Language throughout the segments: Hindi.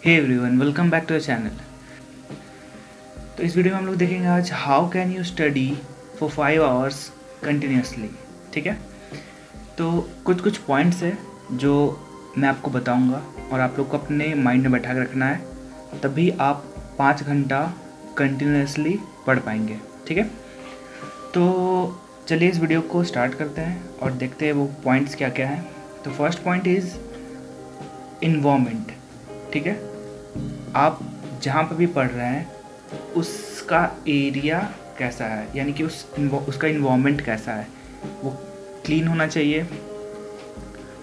Hey everyone, welcome back to the channel. तो इस वीडियो में हम लोग देखेंगे आज how can you study for 5 hours continuously. ठीक है, तो कुछ कुछ पॉइंट्स है जो मैं आपको बताऊंगा और आप लोग को अपने माइंड में बैठा के रखना है, तभी आप 5 घंटा कंटिन्यूसली पढ़ पाएंगे। ठीक है, तो चलिए इस वीडियो को स्टार्ट करते हैं और देखते हैं वो पॉइंट्स क्या क्या हैं। तो फर्स्ट पॉइंट इज़ इन्वायरमेंट। ठीक है, आप जहाँ पर भी पढ़ रहे हैं उसका एरिया कैसा है, यानी कि उसका इन्वायरमेंट कैसा है। वो क्लीन होना चाहिए,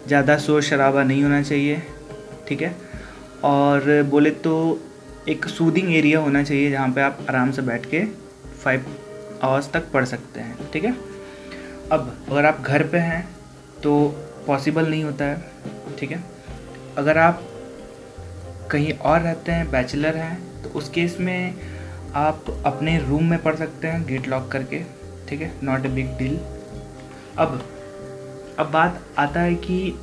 ज़्यादा शोर शराबा नहीं होना चाहिए। ठीक है, और बोले तो एक सूदिंग एरिया होना चाहिए जहाँ पे आप आराम से बैठ के 5 आवर्स तक पढ़ सकते हैं। ठीक है, अब अगर आप घर पे हैं तो पॉसिबल नहीं होता है। ठीक है, अगर आप कहीं और रहते हैं, बैचलर हैं, तो उस केस में आप अपने रूम में पढ़ सकते हैं गेट लॉक करके। ठीक है, नॉट ए बिग डील। अब बात आता है कि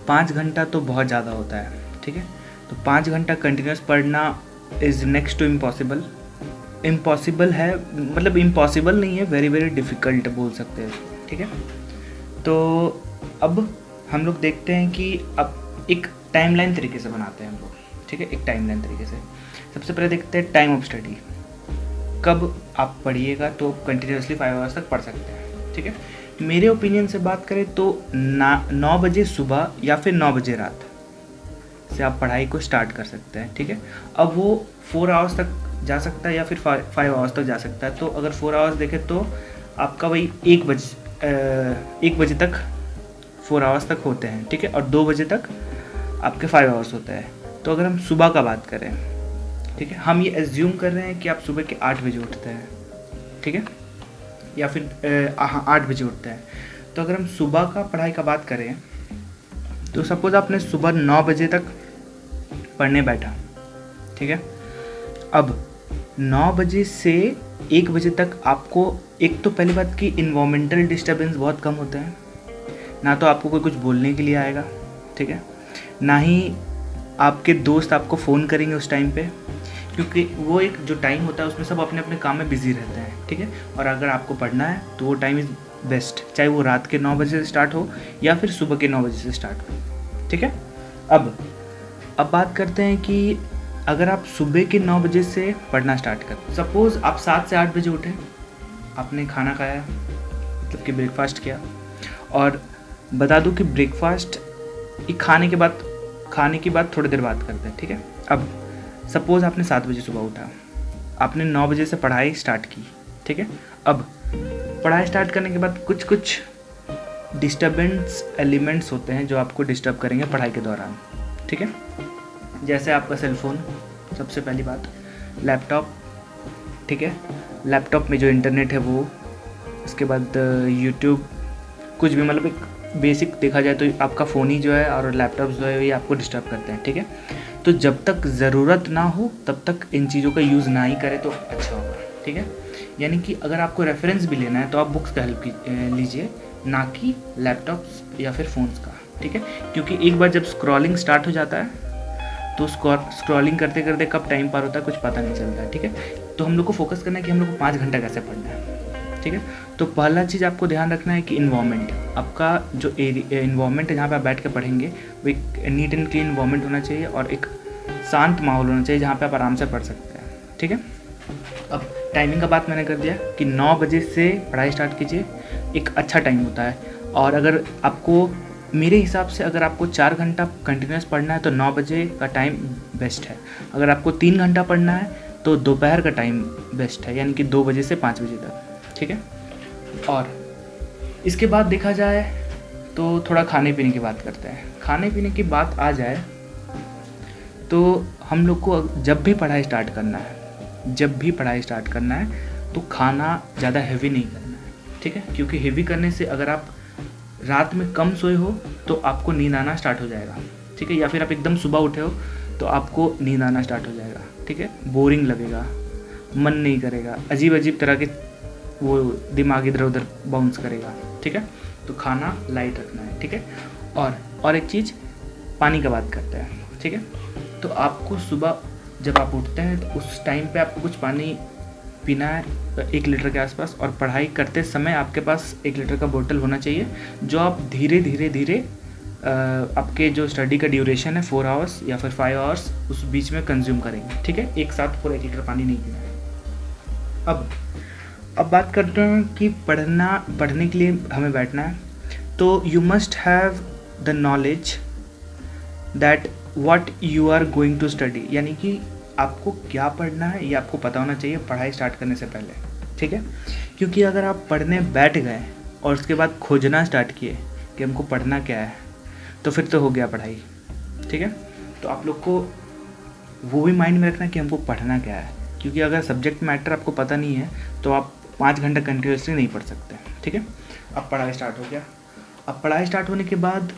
5 घंटा तो बहुत ज़्यादा होता है। ठीक है, तो 5 घंटा कंटिन्यूस पढ़ना is next to impossible. Impossible है, मतलब इम्पॉसिबल नहीं है, वेरी वेरी डिफ़िकल्ट बोल सकते हैं। ठीक है, तो अब हम लोग देखते हैं कि अब एक टाइमलाइन तरीके से बनाते हैं हम लोग। ठीक है, एक टाइमलाइन तरीके से सबसे पहले देखते हैं टाइम ऑफ स्टडी। कब आप पढ़िएगा तो कंटिन्यूसली 5 आवर्स तक पढ़ सकते हैं। ठीक है, मेरे ओपिनियन से बात करें तो 9 बजे सुबह या फिर 9 बजे रात से आप पढ़ाई को स्टार्ट कर सकते हैं। ठीक है, अब वो 4 आवर्स तक जा सकता है या फिर 5 आवर्स तक जा सकता है। तो अगर 4 आवर्स देखें तो आपका वही 1 बजे तक 4 आवर्स तक होते हैं। ठीक है, और 2 बजे तक आपके 5 आवर्स होते हैं। तो अगर हम सुबह का बात करें, ठीक है, हम ये एज्यूम कर रहे हैं कि आप सुबह के 8 बजे उठते हैं। ठीक है, या फिर 8 बजे उठते हैं। तो अगर हम सुबह का पढ़ाई का बात करें तो सपोज़ आपने सुबह 9 बजे तक पढ़ने बैठा। ठीक है, अब 9 बजे से 1 बजे तक आपको एक तो पहली बात कि इन्वायरमेंटल डिस्टर्बेंस बहुत कम होते हैं, ना तो आपको कोई कुछ बोलने के लिए आएगा। ठीक है, ना ही आपके दोस्त आपको फ़ोन करेंगे उस टाइम पे, क्योंकि वो एक जो टाइम होता है उसमें सब अपने अपने काम में बिज़ी रहते हैं। ठीक है, और अगर आपको पढ़ना है तो वो टाइम इज़ बेस्ट, चाहे वो रात के 9 बजे से स्टार्ट हो या फिर सुबह के 9 बजे से स्टार्ट हो। ठीक है, अब बात करते हैं कि अगर आप सुबह के 9 बजे से पढ़ना स्टार्ट करें, सपोज़ आप 7 से 8 बजे उठे, आपने खाना खाया, मतलब कि ब्रेकफास्ट किया। और बता दूं कि ब्रेकफास्ट खाने की बात थोड़ी देर बाद करते हैं। ठीक है, अब सपोज़ आपने 7 बजे सुबह उठा, आपने 9 बजे से पढ़ाई स्टार्ट की। ठीक है, अब पढ़ाई स्टार्ट करने के बाद कुछ कुछ डिस्टर्बेंस एलिमेंट्स होते हैं जो आपको डिस्टर्ब करेंगे पढ़ाई के दौरान। ठीक है, जैसे आपका सेलफोन, सबसे पहली बात, लैपटॉप। ठीक है, लैपटॉप में जो इंटरनेट है वो, उसके बाद यूट्यूब, कुछ भी, मतलब एक बेसिक देखा जाए तो आपका फ़ोन ही जो है और लैपटॉप जो है ये आपको डिस्टर्ब करते हैं। ठीक है, तो जब तक ज़रूरत ना हो तब तक इन चीज़ों का यूज़ ना ही करें तो अच्छा होगा। ठीक है, यानी कि अगर आपको रेफरेंस भी लेना है तो आप बुक्स का हेल्प लीजिए, ना कि लैपटॉप्स या फिर फ़ोन्स का। ठीक है, क्योंकि एक बार जब स्क्रॉलिंग स्टार्ट हो जाता है तो स्क्रॉलिंग करते करते कब टाइम पार होता है कुछ पता नहीं चलता है। ठीक है, तो हम लोग को फोकस करना है कि हम लोग को 5 घंटा कैसे पढ़ना है। ठीक है, तो पहला चीज़ आपको ध्यान रखना है कि इन्वायरमेंट, आपका जो इन्वायरमेंट है जहाँ पे आप बैठ के पढ़ेंगे वो एक नीट एंड क्लीन इन्वायरमेंट होना चाहिए और एक शांत माहौल होना चाहिए जहाँ पे आप आराम से पढ़ सकते हैं। ठीक है, अब टाइमिंग का बात मैंने कर दिया कि 9 बजे से पढ़ाई स्टार्ट कीजिए, एक अच्छा टाइम होता है। और अगर आपको, मेरे हिसाब से अगर आपको 4 घंटा कंटिन्यूस पढ़ना है तो 9 बजे का टाइम बेस्ट है। अगर आपको 3 घंटा पढ़ना है तो दोपहर का टाइम बेस्ट है, यानी कि 2 बजे से 5 बजे तक। ठीक है, और इसके बाद देखा जाए तो थोड़ा खाने पीने की बात करते हैं। खाने पीने की बात आ जाए तो हम लोग को जब भी पढ़ाई स्टार्ट करना है तो खाना ज़्यादा हैवी नहीं करना है। ठीक है, क्योंकि हैवी करने से अगर आप रात में कम सोए हो तो आपको नींद आना स्टार्ट हो जाएगा। ठीक है, या फिर आप एकदम सुबह उठे हो तो आपको नींद आना स्टार्ट हो जाएगा। ठीक है, बोरिंग लगेगा, मन नहीं करेगा, अजीब अजीब तरह के वो दिमाग इधर उधर बाउंस करेगा। ठीक है, तो खाना लाइट रखना है। ठीक है, और एक चीज़, पानी का बात करते हैं। ठीक है, तो आपको सुबह जब आप उठते हैं तो उस टाइम पे आपको कुछ पानी पीना है 1 लीटर के आसपास, और पढ़ाई करते समय आपके पास 1 लीटर का बोतल होना चाहिए, जो आप धीरे धीरे धीरे आपके जो स्टडी का ड्यूरेशन है 4 आवर्स या फिर 5 आवर्स उस बीच में कंज्यूम करेंगे, ठीक है। एक साथ पूरा 1 लीटर पानी नहीं पीना है। अब बात करते हैं कि पढ़ने के लिए हमें बैठना है, तो you must have the knowledge that what you are going to study, यानी कि आपको क्या पढ़ना है ये आपको पता होना चाहिए पढ़ाई स्टार्ट करने से पहले, ठीक है। क्योंकि अगर आप पढ़ने बैठ गए और उसके बाद खोजना स्टार्ट किए कि हमको पढ़ना क्या है, तो फिर तो हो गया पढ़ाई, ठीक है। तो आप लोग को वो भी माइंड में रखना कि हमको पढ़ना क्या है, क्योंकि अगर सब्जेक्ट मैटर आपको पता नहीं है तो आप 5 घंटा कंटिन्यूसली नहीं पढ़ सकते, ठीक है। अब पढ़ाई स्टार्ट हो गया। अब पढ़ाई स्टार्ट होने के बाद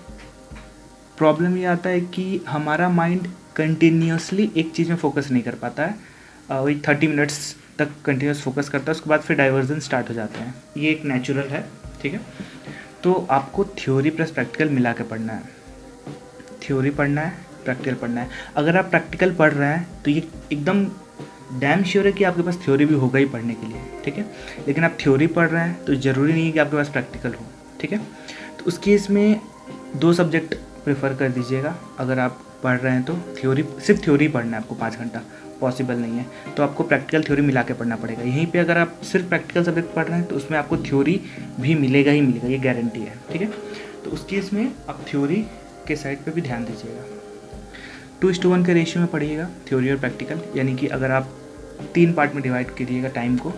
प्रॉब्लम ये आता है कि हमारा माइंड कंटिन्यूसली एक चीज़ में फोकस नहीं कर पाता है, वही 30 मिनट्स तक कंटिन्यूस फोकस करता है, उसके बाद फिर डाइवर्जन स्टार्ट हो जाते हैं। ये एक नेचुरल है, ठीक है। तो आपको थ्योरी प्लस प्रैक्टिकल मिला के पढ़ना है, थ्योरी पढ़ना है, प्रैक्टिकल पढ़ना है। अगर आप प्रैक्टिकल पढ़ रहे हैं तो ये एकदम डैम श्योर है कि आपके पास थ्योरी भी होगा ही पढ़ने के लिए, ठीक है। लेकिन आप थ्योरी पढ़ रहे हैं तो ज़रूरी नहीं है कि आपके पास प्रैक्टिकल हो, ठीक है। तो उस केस में 2 सब्जेक्ट प्रेफर कर दीजिएगा। अगर आप पढ़ रहे हैं तो सिर्फ थ्योरी पढ़ना है आपको 5 घंटा, पॉसिबल नहीं है, तो आपको प्रैक्टिकल थ्योरी मिला के पढ़ना पड़ेगा। यहीं पे अगर आप सिर्फ प्रैक्टिकल सब्जेक्ट पढ़ रहे हैं तो उसमें आपको थ्योरी भी मिलेगा ही मिलेगा, ये गारंटी है, ठीक है। तो उस केस में आप थ्योरी के साइड पे भी ध्यान दीजिएगा। 2:1 के रेशियो में पढ़िएगा थ्योरी और प्रैक्टिकल, यानी कि अगर आप 3 पार्ट में डिवाइड करिएगा टाइम को,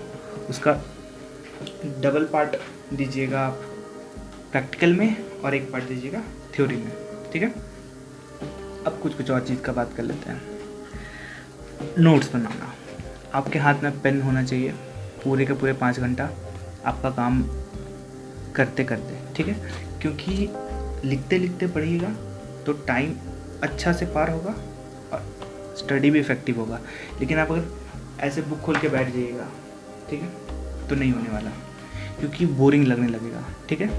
उसका डबल पार्ट दीजिएगा आप प्रैक्टिकल में और 1 पार्ट दीजिएगा थ्योरी में, ठीक है। अब कुछ और चीज़ का बात कर लेते हैं। नोट्स बनाना, आपके हाथ में पेन होना चाहिए पूरे के पूरे 5 घंटा आपका काम करते करते, ठीक है। क्योंकि लिखते लिखते पढ़िएगा तो टाइम अच्छा से पार होगा और स्टडी भी इफ़ेक्टिव होगा। लेकिन आप अगर ऐसे बुक खोल के बैठ जाइएगा, ठीक है, तो नहीं होने वाला, क्योंकि बोरिंग लगने लगेगा, ठीक है।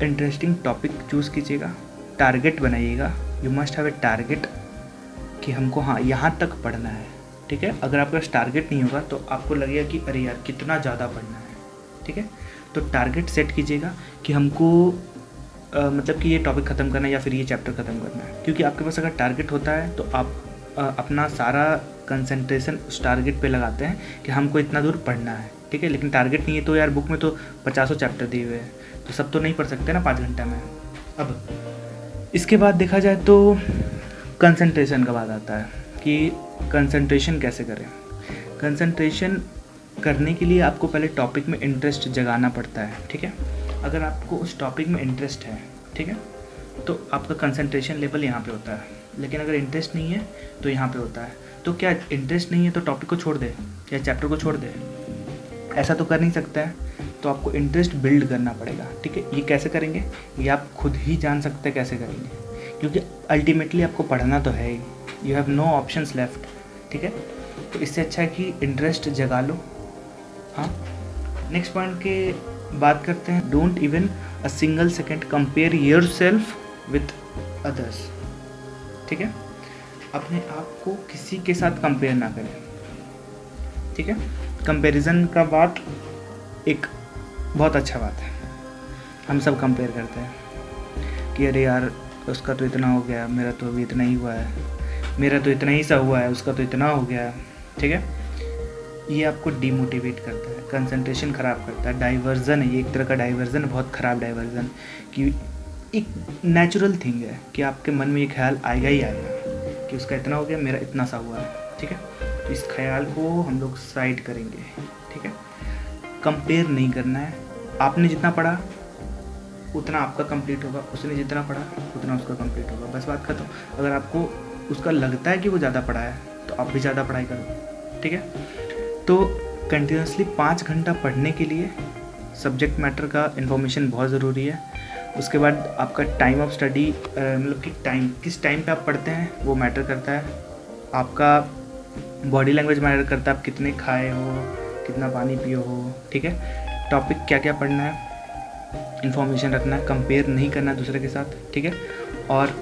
इंटरेस्टिंग टॉपिक चूज़ कीजिएगा, टारगेट बनाइएगा, you must have a target कि हमको हाँ यहाँ तक पढ़ना है, ठीक है। अगर आपके पास टारगेट नहीं होगा तो आपको लगेगा कि अरे यार कितना ज़्यादा पढ़ना है, ठीक है। तो टारगेट सेट कीजिएगा कि हमको मतलब कि ये टॉपिक ख़त्म करना है या फिर ये चैप्टर ख़त्म करना है। क्योंकि आपके पास अगर टारगेट होता है तो आप अपना सारा कंसंट्रेशन उस टारगेट पे लगाते हैं कि हमको इतना दूर पढ़ना है, ठीक है। लेकिन टारगेट नहीं है तो यार बुक में तो 50 चैप्टर दिए हुए हैं, तो सब तो नहीं पढ़ सकते ना 5 घंटा में। अब इसके बाद देखा जाए तो कंसंट्रेशन का बात आता है कि कंसंट्रेशन कैसे करें। कंसंट्रेशन करने के लिए आपको पहले टॉपिक में इंटरेस्ट जगाना पड़ता है, ठीक है। अगर आपको उस टॉपिक में इंटरेस्ट है, ठीक है, तो आपका कंसंट्रेशन लेवल यहाँ पे होता है। लेकिन अगर इंटरेस्ट नहीं है तो यहाँ पे होता है। तो क्या इंटरेस्ट नहीं है तो टॉपिक को छोड़ दे या चैप्टर को छोड़ दे, ऐसा तो कर नहीं सकता है। तो आपको इंटरेस्ट बिल्ड करना पड़ेगा, ठीक है। ये कैसे करेंगे ये आप खुद ही जान सकते हैं कैसे करेंगे, क्योंकि अल्टीमेटली आपको पढ़ना तो है ही, you have no options left, ठीक है। तो इससे अच्छा है कि इंटरेस्ट जगा लो। हाँ, नेक्स्ट पॉइंट के बात करते हैं, don't even a single second compare your self with others, ठीक है। अपने आप को किसी के साथ कंपेयर ना करें, ठीक है। कंपैरिजन का बात एक बहुत अच्छा बात है, हम सब कंपेयर करते हैं कि अरे यार उसका तो इतना हो गया, मेरा तो अभी इतना ही हुआ है, मेरा तो इतना ही सा हुआ है, उसका तो इतना हो गया है, ठीक है। ये आपको डिमोटिवेट करता है, कंसंट्रेशन ख़राब करता है, डाइवर्जन है ये, एक तरह का डाइवर्जन, बहुत ख़राब डाइवर्जन, कि एक नेचुरल थिंग है कि आपके मन में ये ख्याल आएगा ही आएगा कि उसका इतना हो गया, मेरा इतना सा हुआ है, ठीक है। तो इस ख्याल को हम लोग साइड करेंगे, ठीक है। कंपेयर नहीं करना है, आपने जितना पढ़ा उतना आपका कंप्लीट होगा, उसने जितना पढ़ा उतना उसका कंप्लीट होगा, बस बात खत्म। अगर आपको उसका लगता है कि वो ज़्यादा पढ़ा है तो आप भी ज़्यादा पढ़ाई करो, ठीक है। तो कंटिन्यूसली 5 घंटा पढ़ने के लिए सब्जेक्ट मैटर का इन्फॉर्मेशन बहुत ज़रूरी है। उसके बाद आपका टाइम ऑफ स्टडी, मतलब कि किस टाइम पे आप पढ़ते हैं वो मैटर करता है। आपका बॉडी लैंग्वेज मैटर करता है, आप कितने खाए हो, कितना पानी पिए हो, ठीक है। टॉपिक क्या क्या पढ़ना है, इन्फॉर्मेशन रखना है, कंपेयर नहीं करना दूसरे के साथ, ठीक है। और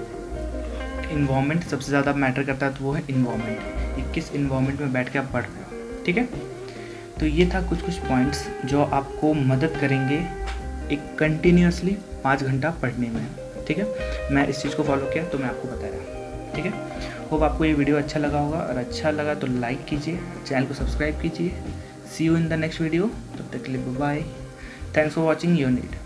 इन्वामेंट सबसे ज़्यादा मैटर करता है, तो वो है इन्वामेंट, कि किस इन्वामेंट में बैठ के आप पढ़ रहे हो। ठीक है, तो ये था कुछ पॉइंट्स जो आपको मदद करेंगे एक कंटिन्यूसली 5 घंटा पढ़ने में। ठीक है, मैं इस चीज़ को फॉलो किया तो मैं आपको बताया। ठीक है, होप आपको ये वीडियो अच्छा लगा होगा, और अच्छा लगा तो लाइक कीजिए, चैनल को सब्सक्राइब कीजिए। See you in the next video, तब तक के लिए bye. Thanks for watching your need.